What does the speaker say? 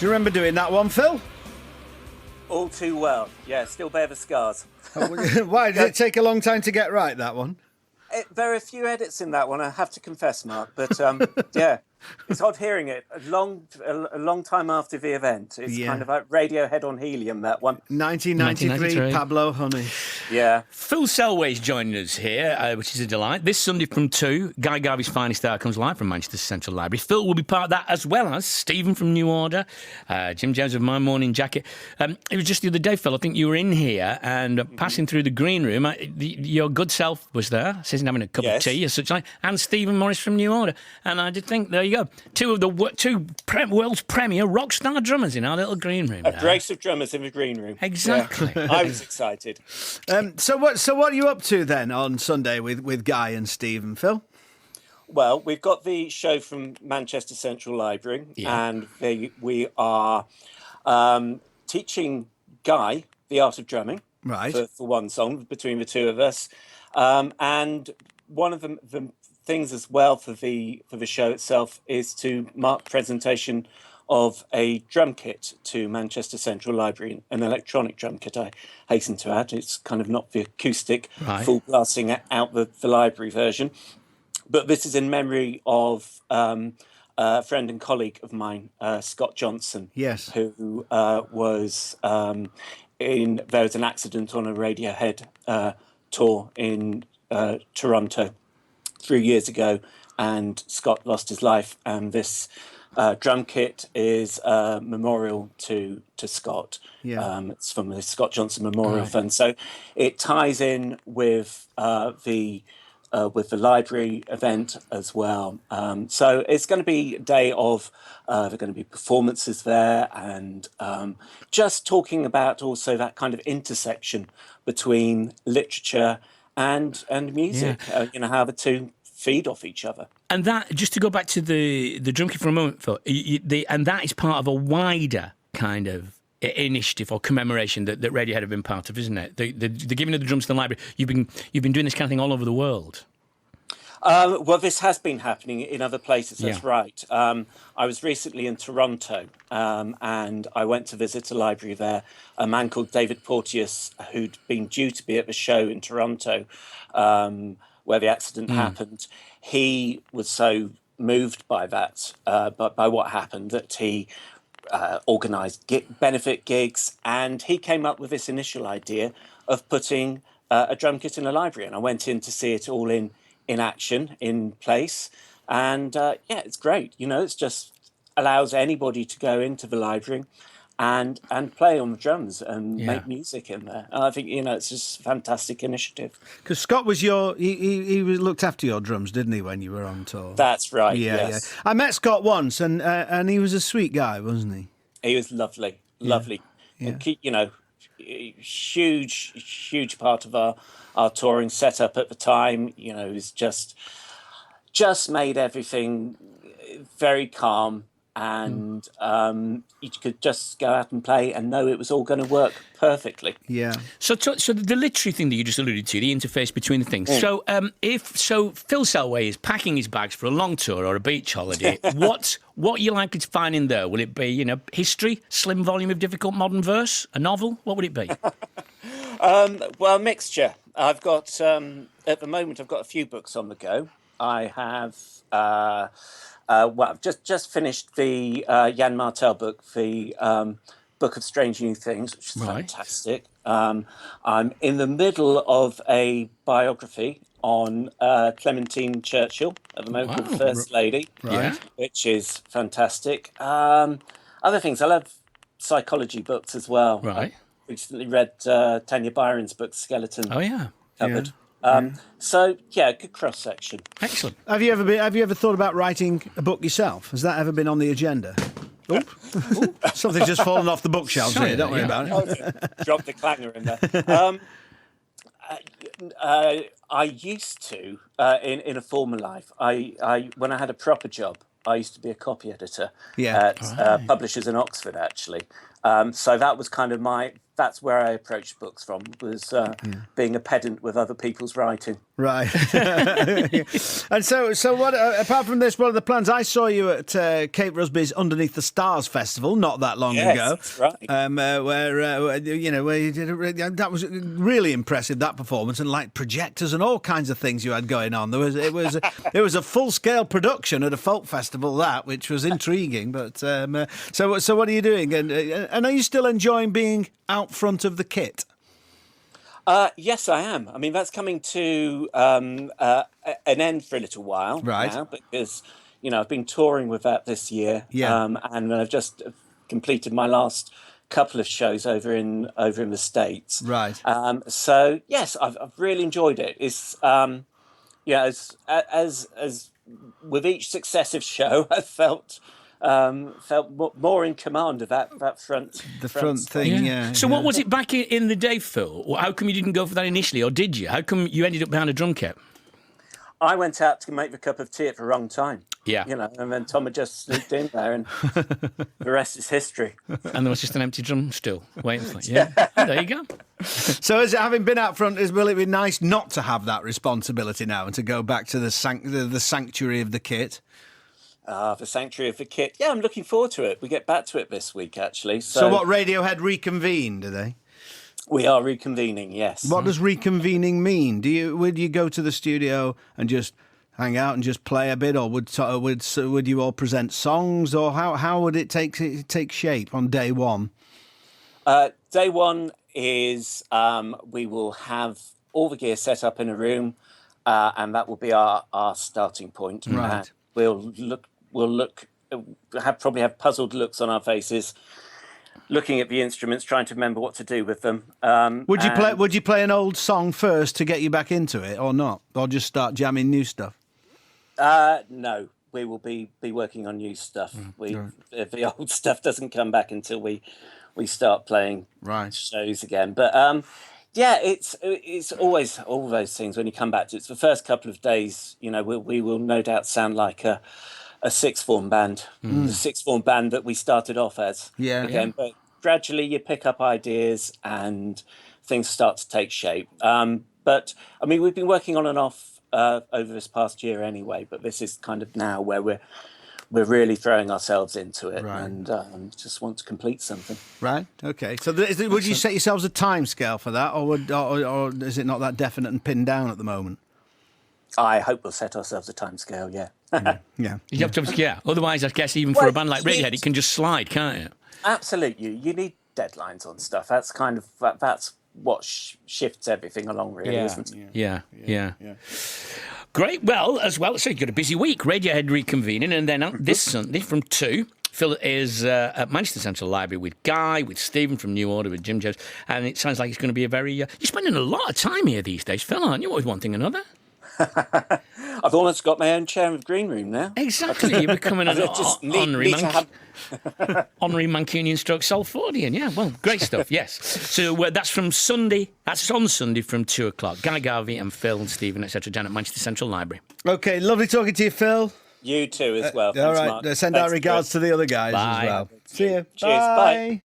Do you remember doing that one, Phil? All too well. Yeah, still bear the scars. Why did it take a long time to get right, that one? There are a few edits in that one, I have to confess, Mark. But yeah, it's odd hearing it a long time after the event. It's kind of like Radiohead on helium, that one. 1993, Pablo Honey. Yeah. Phil Selway's joining us here, which is a delight. This Sunday from 2, Guy Garvey's Finest Hour comes live from Manchester Central Library. Phil will be part of that, as well as Stephen from New Order, Jim Jones of My Morning Jacket. It was just the other day, Phil, I think you were in here and passing through the green room. Your good self was there, sitting having a cup of tea or such like, and Stephen Morris from New Order. And I did think, there you go, two of the world's premier rock star drummers in our little green room. A brace of drummers in the green room. Exactly. Yeah. I was excited. So what are you up to then on Sunday with Guy and Steve and Phil? Well, we've got the show from Manchester Central Library, and we are teaching Guy the art of drumming, right? For one song between the two of us, and one of the things as well for the show itself is to mark presentation of a drum kit to Manchester Central Library, an electronic drum kit, I hasten to add. It's kind of not the acoustic, full blasting out the library version. But this is in memory of a friend and colleague of mine, Scott Johnson, who was there was an accident on a Radiohead tour in Toronto 3 years ago, and Scott lost his life, and this drum kit is a memorial to Scott. It's from the Scott Johnson Memorial Fund, so it ties in with the library event as well. So it's going to be a day of there are going to be performances there, and just talking about also that kind of intersection between literature and music. How the two feed off each other. And that, just to go back to the drum kit for a moment, Phil, and that is part of a wider kind of initiative or commemoration that Radiohead have been part of, isn't it? The giving of the drums to the library. You've been doing this kind of thing all over the world. Well, this has been happening in other places. That's right. I was recently in Toronto, and I went to visit a library there. A man called David Porteous, who'd been due to be at the show in Toronto, where the accident happened. He was so moved by that, by what happened, that he organised benefit gigs, and he came up with this initial idea of putting a drum kit in a library. And I went in to see it all in action, in place, and it's great. It's just allows anybody to go into the library and play on the drums and make music in there. And I think it's just a fantastic initiative. Because Scott was he looked after your drums, didn't he, when you were on tour? That's right. Yeah. I met Scott once, and he was a sweet guy, wasn't he? He was lovely. And huge part of our touring setup at the time. It was just made everything very calm, and you could just go out and play and know it was all going to work perfectly. Yeah. So the literary thing that you just alluded to, the interface between the things. So Phil Selway is packing his bags for a long tour or a beach holiday, what are you likely to find in there? Will it be, history, slim volume of difficult modern verse, a novel? What would it be? Well, a mixture. I've got at the moment I've got a few books on the go. I have I've just finished the Jan Martel book, the Book of Strange New Things, which is fantastic. I'm in the middle of a biography on Clementine Churchill at the moment, called First Lady, which is fantastic. Other things, I love psychology books as well. Right. I recently read Tanya Byron's book, Skeleton Cupboard. Good cross section. Excellent. Have you ever thought about writing a book yourself? Has that ever been on the agenda? Something's just fallen off the bookshelves here. Don't worry about it. Drop the clanger in there. I used to in a former life. When I had a proper job, I used to be a copy editor at publishers in Oxford, actually. So that was kind of that's where I approached books from, was being a pedant with other people's writing. Right. And so what, apart from this, what are the plans? I saw you at Kate Rusby's Underneath the Stars Festival not that long ago. That's right. Where you did that was really impressive, that performance, and like projectors and all kinds of things you had going on. It was a full-scale production at a folk festival, which was intriguing. But so what are you doing? And are you still enjoying being out front of the kit? Yes, I am. I mean, that's coming to an end for a little while now, because I've been touring with that this year, and I've just completed my last couple of shows over in the States. Right. So yes, I've really enjoyed it. It's as with each successive show, I felt more in command of that front thing. Yeah. So what was it back in the day, Phil? How come you didn't go for that initially, or did you? How come you ended up behind a drum kit? I went out to make the cup of tea at the wrong time. Yeah. And then Tom had just slipped in there, and the rest is history. And there was just an empty drum still waiting for you. Yeah. There you go. So, having been out front, will it be nice not to have that responsibility now and to go back to the sanctuary of the kit? The Sanctuary of the Kit. Yeah, I'm looking forward to it. We get back to it this week, actually. So what, Radiohead reconvene, do they? We are reconvening, yes. What does reconvening mean? Would you go to the studio and just hang out and just play a bit, or would you all present songs, or how would it take shape on day one? Day one is we will have all the gear set up in a room, and that will be our starting point. Right. We'll probably have puzzled looks on our faces, looking at the instruments, trying to remember what to do with them. Would you play an old song first to get you back into it, or not, or just start jamming new stuff? No, we will be working on new stuff. The old stuff doesn't come back until we start playing shows again. But it's always all those things when you come back to it. It's the first couple of days, we will no doubt sound like a sixth form band, the sixth form band that we started off as. But gradually you pick up ideas and things start to take shape. But I mean, we've been working on and off over this past year anyway, but this is kind of now where we're really throwing ourselves into it, and just want to complete something. Right. Okay. So, would you set yourselves a time scale for that, or is it not that definite and pinned down at the moment? I hope we'll set ourselves a time scale. Yeah. You have to, Otherwise, I guess even for a band like Radiohead, it can just slide, can't it? Absolutely. You need deadlines on stuff. That's kind of that's what shifts everything along, really, isn't it? Yeah. Great. Well, so you've got a busy week. Radiohead reconvening, and then this Sunday from 2, Phil is at Manchester Central Library with Guy, with Stephen from New Order, with Jim Jones, and it sounds like it's going to be a very... you're spending a lot of time here these days, Phil, aren't you? Always one thing or another. I've almost got my own chair in the green room now. Exactly. You're becoming an honorary Mancunian stroke Salfordian. Yeah, well, great stuff, yes. So that's from Sunday. That's on Sunday from 2 o'clock. Guy Garvey and Phil and Stephen, etc. down at Manchester Central Library. OK, lovely talking to you, Phil. You too, as well. All right, Mark. Send our regards to the other guys as well. See you. Cheers. Bye.